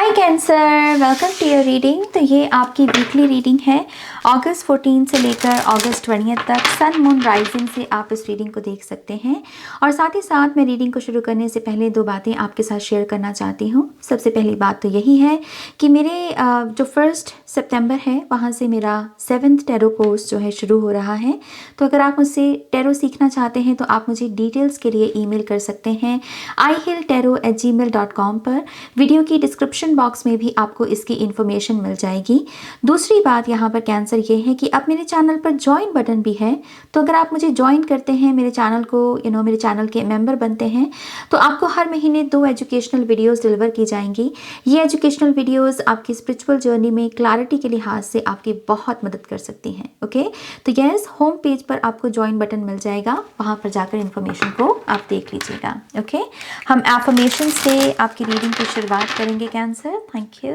Hi Cancer, welcome to your reading. तो ये आपकी वीकली रीडिंग है अगस्त 14 से लेकर अगस्त 20 तक। सन मून राइजिंग से आप इस रीडिंग को देख सकते हैं। और साथ ही साथ मैं रीडिंग को शुरू करने से पहले दो बातें आपके साथ शेयर करना चाहती हूँ। सबसे पहली बात तो यही है कि मेरे जो 1 सितंबर है वहाँ से मेरा 7th टैरो कोर्स जो है शुरू हो रहा है। तो अगर आप मुझसे टैरो सीखना चाहते हैं तो आप मुझे डिटेल्स के लिए ईमेल कर सकते हैं ihilltarot@gmail.com पर। वीडियो की डिस्क्रिप्शन बॉक्स में भी आपको इसकी इन्फॉर्मेशन मिल जाएगी। दूसरी बात यहाँ पर कैंसर ये है कि अब मेरे चैनल पर ज्वाइन बटन भी है। तो अगर आप मुझे ज्वाइन करते हैं, मेरे चैनल को मेरे चैनल के मेंबर बनते हैं, तो आपको हर महीने 2 एजुकेशनल वीडियोस डिलीवर की जाएंगी। ये एजुकेशनल वीडियोस आपकी स्पिरिचुअल जर्नी में क्लैरिटी के लिहाज से आपकी बहुत मदद कर सकती हैं। ओके, तो यस, होम पेज पर आपको ज्वाइन बटन मिल जाएगा, वहाँ पर जाकर इन्फॉर्मेशन को आप देख लीजिएगा। ओके, हम एफर्मेशन से आपकी रीडिंग की शुरुआत करेंगे cancer. Thank you.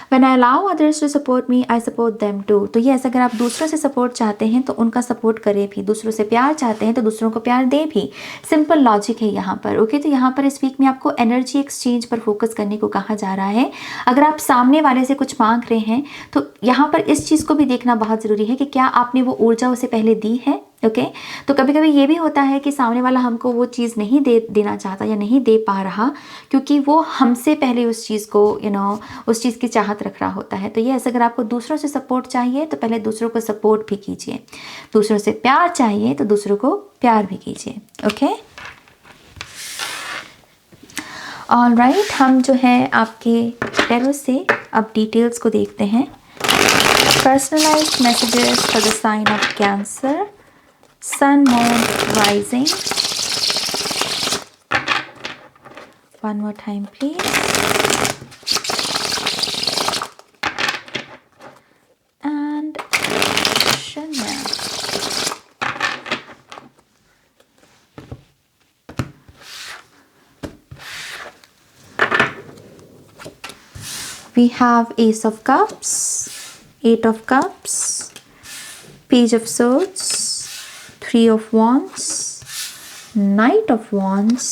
When I allow others to support me, I support them too। तो यस, अगर आप दूसरों से सपोर्ट चाहते हैं तो उनका सपोर्ट करें भी, दूसरों से प्यार चाहते हैं तो दूसरों को प्यार दें भी। सिंपल लॉजिक है यहाँ पर। ओके, तो यहाँ पर इस वीक में आपको एनर्जी एक्सचेंज पर फोकस करने को कहा जा रहा है। अगर आप सामने वाले से कुछ मांग रहे हैं तो यहाँ पर इस चीज़ को भी देखना बहुत ज़रूरी है कि क्या आपने वो ऊर्जा उसे पहले दी है। ओके, तो कभी कभी ये भी होता है कि सामने वाला हमको वो चीज़ नहीं देना चाहता या नहीं दे पा रहा, क्योंकि वो हमसे पहले उस चीज़ को उस चीज़ की चाहत रख रहा होता है। तो ये अगर आपको दूसरों से सपोर्ट चाहिए तो पहले दूसरों को सपोर्ट भी कीजिए, दूसरों से प्यार चाहिए तो दूसरों को प्यार भी कीजिए। ओके, ऑलराइट, हम जो है आपके टैरो से अब डिटेल्स को देखते हैं। Personalised messages for the sign of Cancer, Sun, Moon, Rising. One more time, please. And Shanya. We have Ace of Cups, 8 of Cups, Page of Swords, 3 of Wands, Knight of Wands,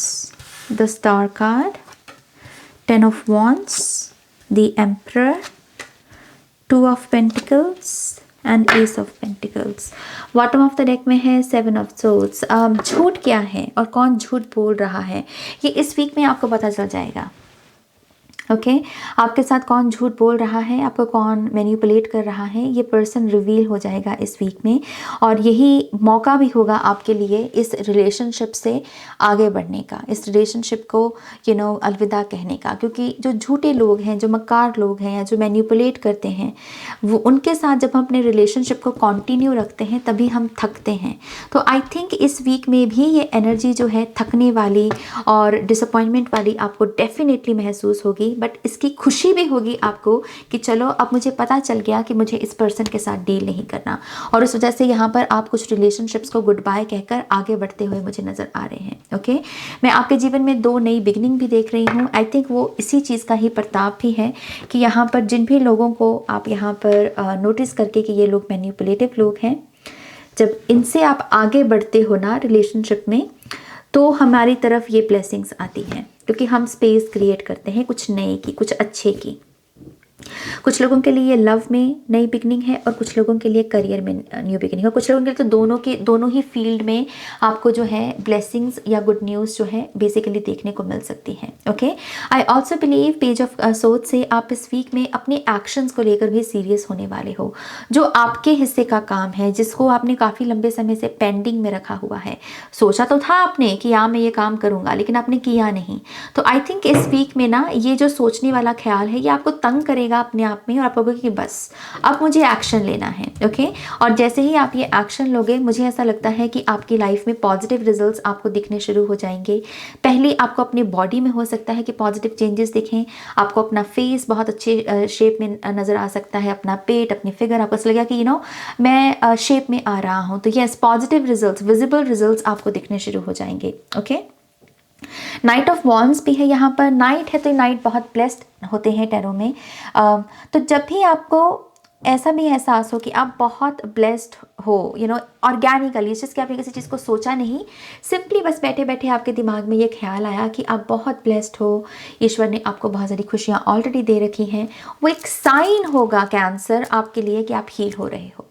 the Star card, 10 of Wands, the Emperor, 2 of Pentacles and Ace of Pentacles। Bottom of the deck में है 7 of Swords। झूठ क्या है और कौन झूठ बोल रहा है, ये इस वीक में आपको पता चल जाएगा। ओके, आपके साथ कौन झूठ बोल रहा है, आपको कौन मैनिपुलेट कर रहा है, ये पर्सन रिवील हो जाएगा इस वीक में। और यही मौका भी होगा आपके लिए इस रिलेशनशिप से आगे बढ़ने का, इस रिलेशनशिप को अलविदा कहने का। क्योंकि जो झूठे लोग हैं, जो मक्कार लोग हैं या जो मैनिपुलेट करते हैं, वो उनके साथ जब हम अपने रिलेशनशिप को कंटिन्यू रखते हैं तभी हम थकते हैं। तो आई थिंक इस वीक में भी ये एनर्जी जो है थकने वाली और डिसअपॉइंटमेंट वाली आपको डेफिनेटली महसूस होगी। बट इसकी खुशी भी होगी आपको कि चलो अब मुझे पता चल गया कि मुझे इस पर्सन के साथ डील नहीं करना, और उस वजह से यहाँ पर आप कुछ रिलेशनशिप्स को गुड बाय कहकर आगे बढ़ते हुए मुझे नज़र आ रहे हैं। ओके, मैं आपके जीवन में 2 नई बिगनिंग भी देख रही हूँ। आई थिंक वो इसी चीज़ का ही प्रताप भी है कि यहाँ पर जिन भी लोगों को आप यहाँ पर नोटिस करके कि ये लोग मैनिपुलेटिव लोग हैं, जब इनसे आप आगे बढ़ते हो ना रिलेशनशिप में, तो हमारी तरफ ये ब्लेसिंग्स आती हैं, क्योंकि हम स्पेस क्रिएट करते हैं कुछ नए की, कुछ अच्छे की। कुछ लोगों के लिए लव में नई बिगनिंग है और कुछ लोगों के लिए करियर में न्यू बिगनिंग है। कुछ लोगों के लिए तो दोनों ही फील्ड में आपको जो है ब्लेसिंग्स या गुड न्यूज़ जो है बेसिकली देखने को मिल सकती है। Okay, I also believe page of सोच से आप इस वीक में अपने एक्शंस को लेकर भी सीरियस होने वाले हो। जो आपके हिस्से का काम है, जिसको आपने काफ़ी लंबे समय से पेंडिंग में रखा हुआ है, सोचा तो था आपने कि मैं ये काम करूँगा, लेकिन आपने किया नहीं। तो आई थिंक इस वीक में ना ये जो सोचने वाला ख्याल है ये आपको तंग करेगा अपने आप में, और आप लोगों कि बस अब मुझे एक्शन लेना है। ओके, और जैसे ही आप ये एक्शन लोगे, मुझे ऐसा लगता है कि आपकी लाइफ में पॉजिटिव रिजल्ट्स आपको दिखने शुरू हो जाएंगे। पहले आपको अपने बॉडी में हो सकता है कि पॉजिटिव चेंजेस दिखें, आपको अपना फेस बहुत अच्छे शेप में नज़र आ सकता है, अपना पेट, अपनी फिगर, आपको ऐसा लगेगा कि मैं शेप में आ रहा हूँ। तो yes, positive results, visible results आपको दिखने शुरू हो जाएंगे। ओके, नाइट ऑफ वॉन्ड्स भी है यहाँ पर। नाइट है तो नाइट बहुत ब्लेस्ड होते हैं टैरो में। तो जब भी आपको ऐसा भी एहसास हो कि आप बहुत ब्लेस्ड हो, ऑर्गेनिकली, जिसके आपने किसी चीज़ को सोचा नहीं, सिंपली बस बैठे बैठे आपके दिमाग में ये ख्याल आया कि आप बहुत ब्लेस्ड हो, ईश्वर ने आपको बहुत सारी खुशियाँ ऑलरेडी दे रखी हैं। वो एक साइन होगा कैंसर आपके लिए कि आप हील हो रहे हो।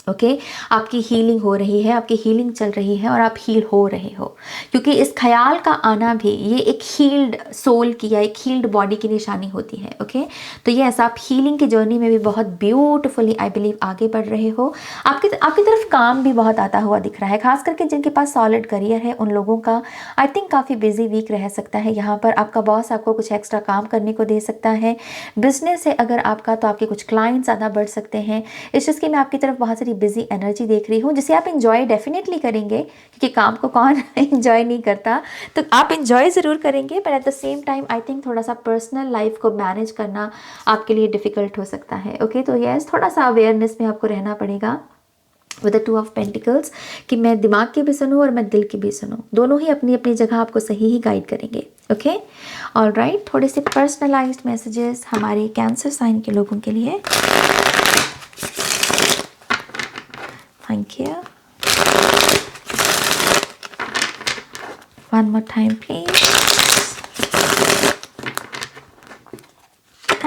ओके आपकी हीलिंग हो रही है, आपकी हीलिंग चल रही है और आप हील हो रहे हो, क्योंकि इस ख्याल का आना भी ये एक हील्ड सोल की या एक हील्ड बॉडी की निशानी होती है। ओके तो ये ऐसा आप हीलिंग की जर्नी में भी बहुत ब्यूटिफुली आई बिलीव आगे बढ़ रहे हो। आपकी तरफ काम भी बहुत आता हुआ दिख रहा है, खास करके जिनके पास सॉलिड करियर है उन लोगों का आई थिंक काफ़ी बिजी वीक रह सकता है। यहाँ पर आपका बॉस आपको कुछ एक्स्ट्रा काम करने को दे सकता है। बिजनेस है अगर आपका तो आपके कुछ क्लाइंट्स ज़्यादा बढ़ सकते हैं। इस चीज़ की मैं आपकी तरफ बहुत सारी बिजी एनर्जी देख रही हूँ, जिसे आप इंजॉय डेफिनेटली करेंगे, क्योंकि काम को कौन इंजॉय नहीं करता, तो आप इंजॉय ज़रूर करेंगे, but at the same time I think थोड़ा सा पर्सनल लाइफ को मैनेज करना आपके लिए डिफ़िकल्ट हो सकता है। ओके तो यस, थोड़ा सा अवेयरनेस में आपको रहना पड़ेगा विद द 2 ऑफ पेंटिकल्स, कि मैं दिमाग की भी सुनूँ और मैं दिल की भी सुनूँ, दोनों ही अपनी अपनी जगह आपको सही ही गाइड करेंगे। ओके ऑलराइट, थोड़े से पर्सनलाइज्ड मैसेजेस हमारे कैंसर साइन के लोगों के लिए। Thank you. One more time, please.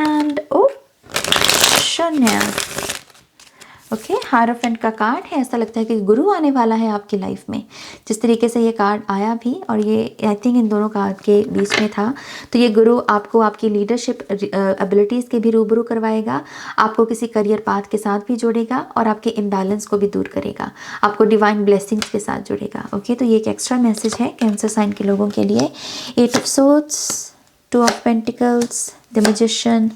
And oh, Chanel. Okay hierophant का कार्ड है। ऐसा लगता है कि गुरु आने वाला है आपकी लाइफ में, जिस तरीके से ये कार्ड आया भी, और ये आई थिंक इन दोनों कार्ड के बीच में था, तो ये गुरु आपको आपकी लीडरशिप एबिलिटीज़ के भी रूबरू करवाएगा, आपको किसी करियर पाथ के साथ भी जोड़ेगा और आपके इम्बैलेंस को भी दूर करेगा, आपको डिवाइन ब्लेसिंग्स के साथ जोड़ेगा। ओके तो ये एक एक्स्ट्रा मैसेज है कैंसर साइन के लोगों के लिए। 8 of swords, 2 of pentacles, the magician,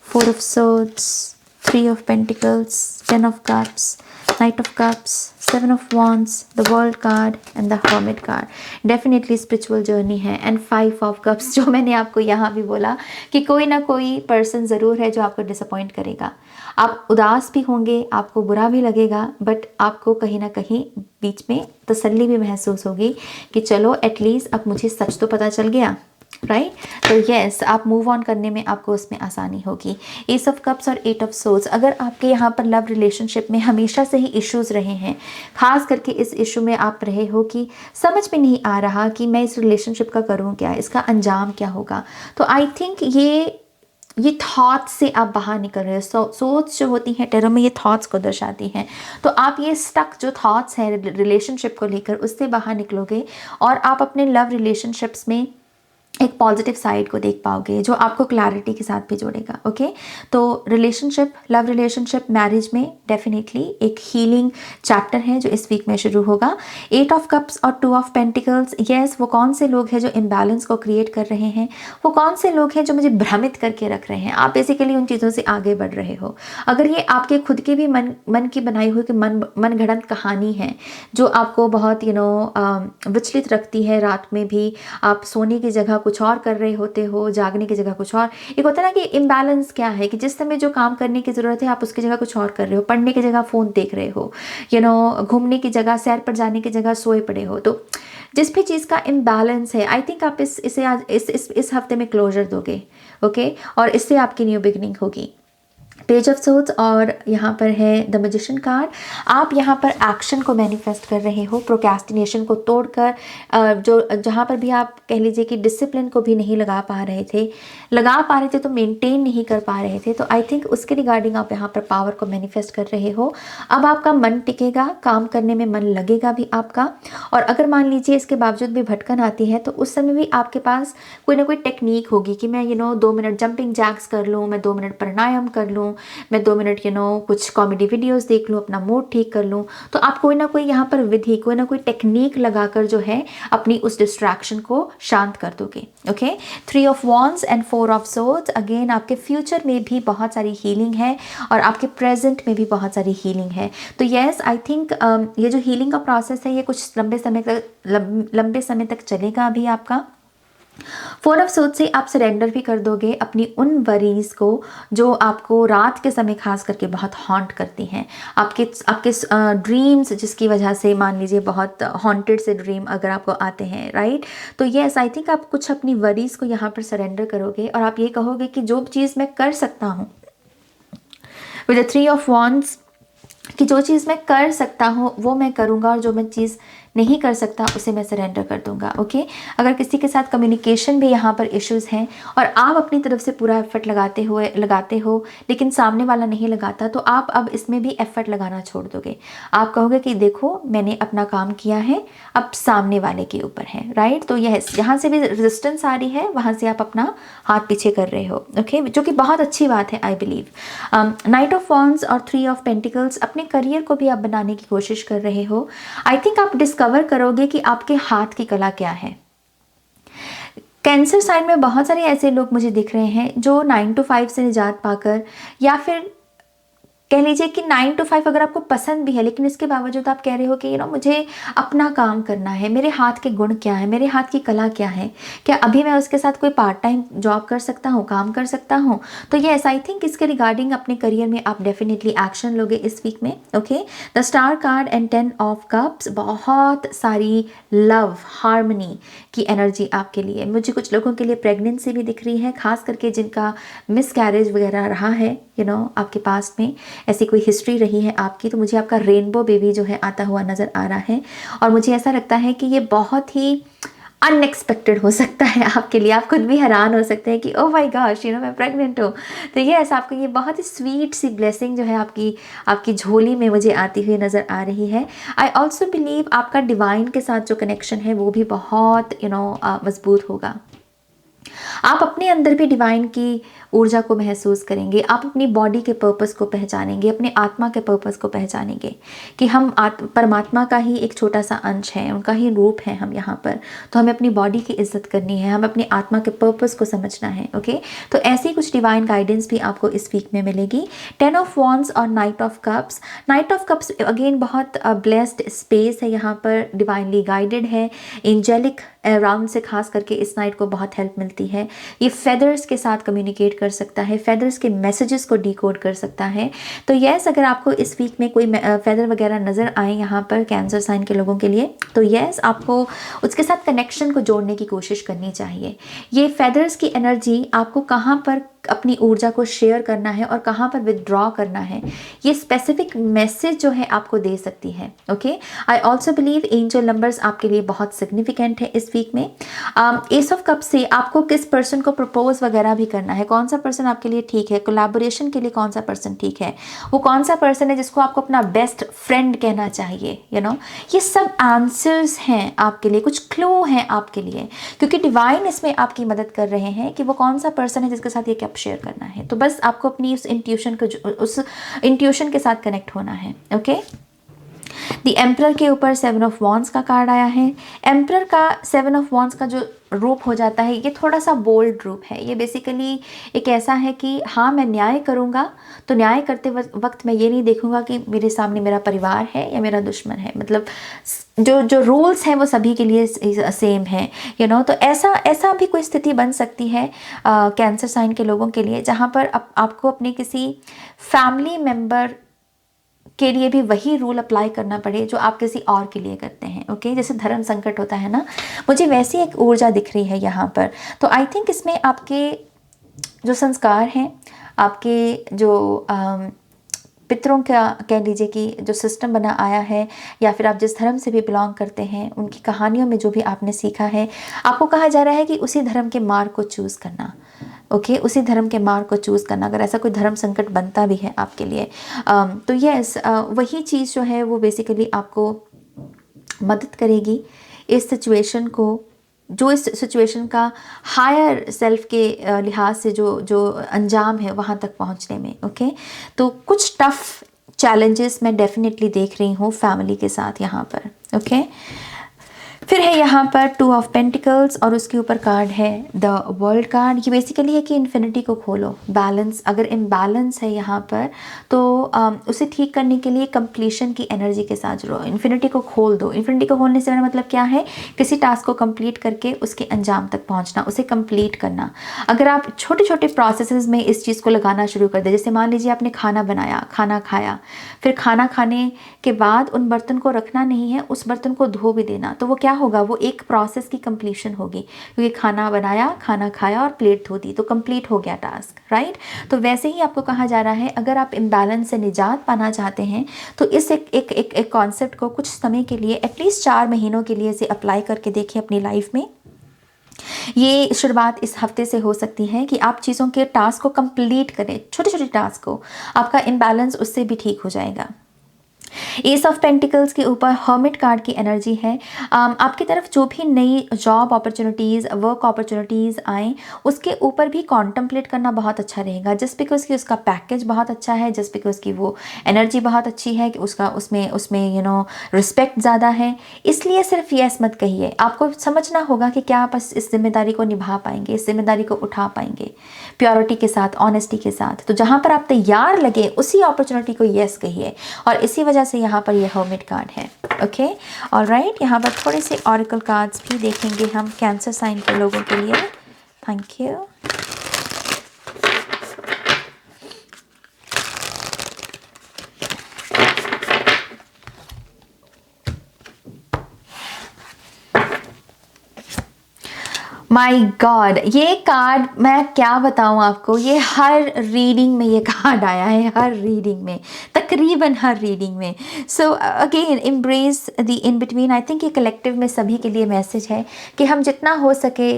4 of swords, 3 of Pentacles, 10 of Cups, Knight of Cups, 7 of Wands, the World card and the Hermit card. Definitely spiritual journey है। and 5 of Cups, जो मैंने आपको यहाँ भी बोला कि कोई ना कोई पर्सन ज़रूर है जो आपको डिसअपॉइंट करेगा। आप उदास भी होंगे, आपको बुरा भी लगेगा, बट आपको कहीं ना कहीं बीच में तसल्ली भी महसूस होगी कि चलो एटलीस्ट अब मुझे सच तो पता चल गया, राइट तो यस आप मूव ऑन करने में आपको उसमें आसानी होगी। 8 ऑफ कप्स और 8 ऑफ सोल्स, अगर आपके यहाँ पर लव रिलेशनशिप में हमेशा से ही इश्यूज़ रहे हैं, खास करके इस इशू में आप रहे हो कि समझ में नहीं आ रहा कि मैं इस रिलेशनशिप का करूँ क्या, इसका अंजाम क्या होगा, तो आई थिंक ये थॉट्स से आप बाहर निकल रहे हो। सोच जो होती हैं टेरो में, ये थॉट्स को दर्शाती हैं, तो आप ये स्टक जो थॉट्स हैं रिलेशनशिप को लेकर, उससे बाहर निकलोगे और आप अपने लव रिलेशनशिप्स में एक पॉजिटिव साइड को देख पाओगे जो आपको क्लैरिटी के साथ भी जोड़ेगा। ओके तो रिलेशनशिप, लव रिलेशनशिप, मैरिज में डेफिनेटली एक हीलिंग चैप्टर है जो इस वीक में शुरू होगा। 8 ऑफ कप्स और 2 ऑफ पेंटिकल्स, यस वो कौन से लोग हैं जो इम्बैलेंस को क्रिएट कर रहे हैं, वो कौन से लोग हैं जो मुझे भ्रमित करके रख रहे हैं, आप बेसिकली उन चीज़ों से आगे बढ़ रहे हो। अगर ये आपके खुद के भी मन की बनाई हुई मन घड़ंत कहानी है जो आपको बहुत विचलित रखती है, रात में भी आप सोने की जगह कुछ और कर रहे होते हो, जागने की जगह कुछ और, एक होता है ना कि इम्बैलेंस क्या है कि जिस समय जो काम करने की ज़रूरत है आप उसकी जगह कुछ और कर रहे हो, पढ़ने की जगह फ़ोन देख रहे हो, घूमने की जगह, सैर पर जाने की जगह सोए पड़े हो, तो जिस भी चीज़ का इम्बैलेंस है आई थिंक आप इसे आज इस हफ्ते में क्लोजर दोगे। ओके और इससे आपकी न्यू बिगनिंग होगी। पेज ऑफ सोर्ड्स और यहाँ पर है द मैजिशियन कार्ड। आप यहाँ पर एक्शन को मैनिफेस्ट कर रहे हो, प्रोक्रेस्टिनेशन को तोड़कर, जो जहाँ पर भी आप कह लीजिए कि डिसिप्लिन को भी नहीं लगा पा रहे थे तो मेंटेन नहीं कर पा रहे थे, तो आई थिंक उसके रिगार्डिंग आप यहाँ पर पावर को मैनिफेस्ट कर रहे हो। अब आपका मन टिकेगा, काम करने में मन लगेगा भी आपका, और अगर मान लीजिए इसके बावजूद भी भटकन आती है तो उस समय भी आपके पास कोई ना कोई टेक्निक होगी कि मैं 2 मिनट जंपिंग जैक्स कर लूँ, मैं 2 मिनट प्राणायाम कर लूँ, मैं 2 मिनट कुछ कॉमेडी वीडियोस देख लूँ, अपना मूड ठीक कर लूँ, तो आप कोई ना कोई यहाँ पर विधि, कोई ना कोई टेक्निक लगाकर जो है अपनी उस डिस्ट्रैक्शन को शांत कर दोगे। Okay 3 of wands and 4 of swords, again आपके फ्यूचर में भी बहुत सारी हीलिंग है और आपके प्रेजेंट में भी बहुत सारी हीलिंग है। तो येस आई थिंक ये जो हीलिंग का प्रोसेस है ये कुछ लंबे समय तक चलेगा अभी आपका। 4 ऑफ सोर्ड्स से आप सरेंडर भी कर दोगे अपनी उन वरीज को जो आपको रात के समय खास करके बहुत हॉन्ट करती हैं, आपके ड्रीम्स जिसकी वजह से मान लीजिए बहुत हॉन्टेड से ड्रीम अगर आपको आते हैं, राइट, तो येस आई थिंक आप कुछ अपनी वरीज को यहाँ पर सरेंडर करोगे और आप ये कहोगे कि जो चीज़ मैं कर सकता हूँ विद द 3 ऑफ वॉन्ड्स कि जो चीज़ मैं कर सकता हूँ वो मैं करूँगा और जो मैं चीज़ नहीं कर सकता उसे मैं सरेंडर कर दूंगा। ओके, अगर किसी के साथ कम्युनिकेशन भी यहाँ पर इश्यूज़ हैं और आप अपनी तरफ से पूरा एफर्ट लगाते हो लेकिन सामने वाला नहीं लगाता, तो आप अब इसमें भी एफर्ट लगाना छोड़ दोगे। आप कहोगे कि देखो मैंने अपना काम किया है, अब सामने वाले के ऊपर है, राइट। तो यह यहाँ से भी रेजिस्टेंस आ रही है, वहाँ से आप अपना हाथ पीछे कर रहे हो। ओके, जो कि बहुत अच्छी बात है I believe. Night of wands और 3 ऑफ पेंटिकल्स, अपने करियर को भी आप बनाने की कोशिश कर रहे हो। आई थिंक आप डिस्कवर करोगे कि आपके हाथ की कला क्या है। कैंसर साइन में बहुत सारे ऐसे लोग मुझे दिख रहे हैं जो 9 to 5 से निजात पाकर, या फिर कह लीजिए कि 9 to 5 अगर आपको पसंद भी है लेकिन इसके बावजूद आप कह रहे हो कि मुझे अपना काम करना है, मेरे हाथ के गुण क्या है, मेरे हाथ की कला क्या है, क्या अभी मैं उसके साथ कोई पार्ट टाइम जॉब कर सकता हूँ, काम कर सकता हूँ। तो यस, आई थिंक इसके रिगार्डिंग अपने करियर में आप डेफिनेटली एक्शन लोगे इस वीक में। Okay, the star card and 10 of cups, बहुत सारी लव हार्मनी की एनर्जी आपके लिए। मुझे कुछ लोगों के लिए प्रेगनेंसी भी दिख रही है, खास करके जिनका मिस कैरेज वगैरह रहा है आपके पास में ऐसी कोई हिस्ट्री रही है आपकी, तो मुझे आपका रेनबो बेबी जो है आता हुआ नज़र आ रहा है। और मुझे ऐसा लगता है कि ये बहुत ही अनएक्सपेक्टेड हो सकता है आपके लिए। आप खुद भी हैरान हो सकते हैं कि ओह माय गॉश मैं प्रेग्नेंट हूँ। तो ये ऐसा आपको ये बहुत ही स्वीट सी ब्लेसिंग जो है आपकी झोली में मुझे आती हुई नज़र आ रही है। आई ऑल्सो बिलीव आपका डिवाइन के साथ जो कनेक्शन है वो भी बहुत मजबूत होगा। आप अपने अंदर भी डिवाइन की ऊर्जा को महसूस करेंगे, आप अपनी बॉडी के पर्पस को पहचानेंगे, अपने आत्मा के पर्पस को पहचानेंगे कि हम परमात्मा का ही एक छोटा सा अंश है, उनका ही रूप है हम यहाँ पर। तो हमें अपनी बॉडी की इज्जत करनी है, हमें अपनी आत्मा के पर्पस को समझना है। ओके, तो ऐसी कुछ डिवाइन गाइडेंस भी आपको इस वीक में मिलेगी। 10 ऑफ वॉन्ड्स और night of cups. Night of cups again बहुत ब्लेस्ड स्पेस है, यहाँ पर डिवाइनली गाइडेड है, एंजेलिक राउंड से खास करके इस नाइट को बहुत हेल्प मिलती है। ये फेदर्स के साथ कम्युनिकेट कर सकता है, फेदर्स के मैसेजेस को डिकोड कर सकता है। तो यस, अगर आपको इस वीक में कोई फेदर वगैरह नज़र आए यहाँ पर कैंसर साइन के लोगों के लिए, तो यस आपको उसके साथ कनेक्शन को जोड़ने की कोशिश करनी चाहिए। ये फेदर्स की एनर्जी आपको कहाँ पर अपनी ऊर्जा को शेयर करना है और कहाँ पर विदड्रॉ करना है, ये स्पेसिफिक मैसेज जो है आपको दे सकती है। Okay, I also believe angel numbers आपके लिए बहुत सिग्निफिकेंट है इस वीक में। एस ऑफ कप से आपको किस पर्सन को प्रपोज वगैरह भी करना है, कौन सा पर्सन आपके लिए ठीक है, कोलैबोरेशन के लिए कौन सा पर्सन ठीक है, वो कौन सा पर्सन है जिसको आपको अपना बेस्ट फ्रेंड कहना चाहिए, ये सब आंसर्स हैं आपके लिए, कुछ क्लू हैं आपके लिए, क्योंकि डिवाइन इसमें आपकी मदद कर रहे हैं कि वो कौन सा पर्सन है जिसके साथ ये क्या शेयर करना है। तो बस आपको अपनी उस इंट्यूशन के साथ कनेक्ट होना है। ओके, द एम्परर के ऊपर 7 ऑफ वॉन्ड्स का कार्ड आया है। एम्परर का 7 ऑफ वॉन्ड्स का जो रूप हो जाता है, ये थोड़ा सा बोल्ड रूप है। ये बेसिकली एक ऐसा है कि हाँ मैं न्याय करूँगा, तो न्याय करते वक्त मैं ये नहीं देखूँगा कि मेरे सामने मेरा परिवार है या मेरा दुश्मन है, मतलब जो रूल्स हैं वो सभी के लिए सेम है। तो ऐसा भी कोई स्थिति बन सकती है कैंसर साइन के लोगों के लिए, जहाँ पर आपको अपने किसी फैमिली मेम्बर के लिए भी वही रूल अप्लाई करना पड़े जो आप किसी और के लिए करते हैं। ओके, जैसे धर्म संकट होता है ना, मुझे वैसी एक ऊर्जा दिख रही है यहाँ पर। तो आई थिंक इसमें आपके जो संस्कार हैं, आपके जो पितरों का कह लीजिए कि जो सिस्टम बना आया है, या फिर आप जिस धर्म से भी बिलोंग करते हैं, उनकी कहानियों में जो भी आपने सीखा है, आपको कहा जा रहा है कि उसी धर्म के मार्ग को चूज़ करना। ओके, उसी धर्म के मार्ग को चूज़ करना, अगर ऐसा कोई धर्म संकट बनता भी है आपके लिए। तो यस, वही चीज़ जो है वो बेसिकली आपको मदद करेगी इस सिचुएशन को, जो इस सिचुएशन का हायर सेल्फ के लिहाज से जो अंजाम है वहाँ तक पहुँचने में। ओके, तो कुछ टफ चैलेंजेस मैं डेफिनेटली देख रही हूँ फैमिली के साथ यहाँ पर। ओके, फिर है यहाँ पर 2 ऑफ पेंटिकल्स और उसके ऊपर कार्ड है द वर्ल्ड कार्ड। ये बेसिकली है कि इन्फिनिटी को खोलो, बैलेंस, अगर इम्बैलेंस है यहाँ पर तो उसे ठीक करने के लिए कंप्लीशन की एनर्जी के साथ जुड़ो, इन्फिनिटी को खोल दो। इन्फिनिटी को खोलने से मेरा मतलब क्या है, किसी टास्क को कंप्लीट करके उसके अंजाम तक पहुँचना, उसे कंप्लीट करना। अगर आप छोटे छोटे प्रोसेसेस में इस चीज़ को लगाना शुरू कर दे, जैसे मान लीजिए आपने खाना बनाया, खाना खाया, फिर खाना खाने के बाद उन बर्तन को रखना नहीं है, उस बर्तन को धो भी देना, तो वो क्या होगा वो एक प्रोसेस की कंप्लीशन होगी, क्योंकि खाना बनाया, खाना खाया और प्लेट धो दी तो कंप्लीट हो गया टास्क, राइट। तो वैसे ही आपको कहा जा रहा है अगर आप इम्बैलेंस से निजात पाना चाहते हैं तो इस एक कॉन्सेप्ट को कुछ समय के लिए, एटलीस्ट 4 महीनों के लिए इसे अप्लाई करके देखिए अपनी लाइफ में। ये शुरुआत इस हफ्ते से हो सकती है कि आप चीज़ों के टास्क को कंप्लीट करें, छोटे छोटे टास्क को, आपका इम्बैलेंस उससे भी ठीक हो जाएगा। एस ऑफ पेंटिकल्स के ऊपर हर्मिट कार्ड की एनर्जी है। आपकी तरफ जो भी नई जॉब अपॉर्चुनिटीज़, वर्क अपॉर्चुनिटीज़ आएँ उसके ऊपर भी कॉन्टम्पलेट करना बहुत अच्छा रहेगा, जस्ट बिकॉज कि उसका पैकेज बहुत अच्छा है, जस्ट बिकॉज कि वो एनर्जी बहुत अच्छी है, कि उसका उसमें रिस्पेक्ट ज़्यादा है। इसलिए सिर्फ यस मत कहिए, आपको समझना होगा कि क्या आप इस जिम्मेदारी को निभा पाएंगे, इस जिम्मेदारी को उठा पाएंगे प्योरिटी के साथ, ऑनेस्टी के साथ। तो जहाँ पर आप तैयार लगे उसी अपॉर्चुनिटी को यस कहिए, और इसी वजह से यहाँ पर ये हर्मिट कार्ड है। ओके, ऑलराइट, यहाँ पर थोड़े से ऑरेकल कार्ड्स भी देखेंगे हम कैंसर साइन के लोगों के लिए। Thank you. माई गॉड, ये कार्ड मैं क्या बताऊँ आपको, ये हर रीडिंग में ये कार्ड आया है, हर रीडिंग में, तकरीबन हर रीडिंग में। So again embrace the in between. I think ये कलेक्टिव में सभी के लिए मैसेज है कि हम जितना हो सके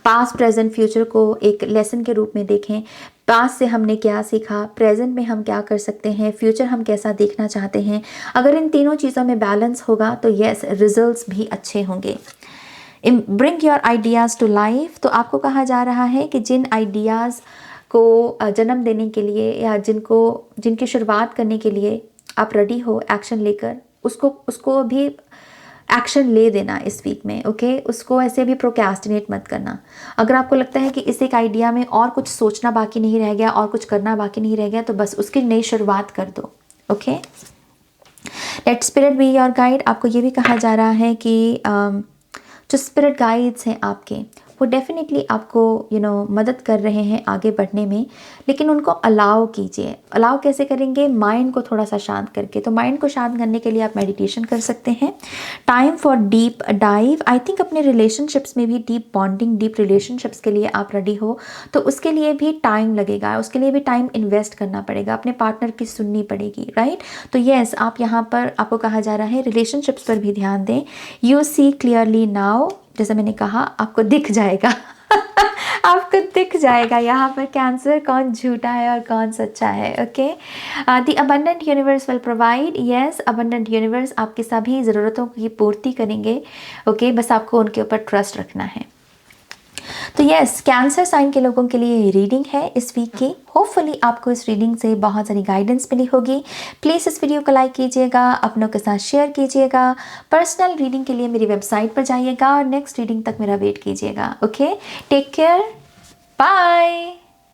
पास्ट प्रेजेंट फ्यूचर को एक लेसन के रूप में देखें। पास्ट से हमने क्या सीखा, प्रेजेंट में हम क्या कर सकते हैं, फ्यूचर हम कैसा देखना चाहते हैं। अगर इन तीनों चीज़ों में बैलेंस होगा तो यस, रिजल्ट्स भी अच्छे होंगे। Bring your ideas to life. तो आपको कहा जा रहा है कि जिन आइडियाज़ को जन्म देने के लिए या जिनकी शुरुआत करने के लिए आप रेडी हो एक्शन लेकर, उसको भी एक्शन ले देना इस वीक में। ओके, उसको ऐसे भी प्रोक्रेस्टिनेट मत करना। अगर आपको लगता है कि इस एक आइडिया में और कुछ सोचना बाकी नहीं रह गया और कुछ करना बाकी नहीं रह गया, तो बस उसकी नई शुरुआत कर दो। Okay, let spirit be your guide. आपको ये भी कहा जा रहा है कि जो स्पिरिट गाइड्स हैं आपके, वो डेफिनेटली आपको मदद कर रहे हैं आगे बढ़ने में, लेकिन उनको अलाउ कीजिए। अलाउ कैसे करेंगे? माइंड को थोड़ा सा शांत करके। तो माइंड को शांत करने के लिए आप मेडिटेशन कर सकते हैं। Time for deep dive. I think अपने रिलेशनशिप्स में भी डीप बॉन्डिंग, डीप रिलेशनशिप्स के लिए आप रेडी हो तो उसके लिए भी टाइम लगेगा, उसके लिए भी टाइम इन्वेस्ट करना पड़ेगा, अपने पार्टनर की सुननी पड़ेगी, राइट। तो येस, आप यहाँ पर आपको कहा जा रहा है रिलेशनशिप्स पर भी ध्यान दें। You see clearly now. जैसे मैंने कहा, आपको दिख जाएगा आपको दिख जाएगा यहाँ पर कैंसर कौन झूठा है और कौन सच्चा है। Okay, the abundant universe will provide. Yes, abundant universe आपकी सभी ज़रूरतों की पूर्ति करेंगे। ओके, बस आपको उनके ऊपर ट्रस्ट रखना है। तो यस, कैंसर साइन के लोगों के लिए रीडिंग है इस वीक की। होपफुली आपको इस रीडिंग से बहुत सारी गाइडेंस मिली होगी। प्लीज़ इस वीडियो को लाइक कीजिएगा, अपनों के साथ शेयर कीजिएगा। पर्सनल रीडिंग के लिए मेरी वेबसाइट पर जाइएगा और नेक्स्ट रीडिंग तक मेरा वेट कीजिएगा। Okay, take care, bye.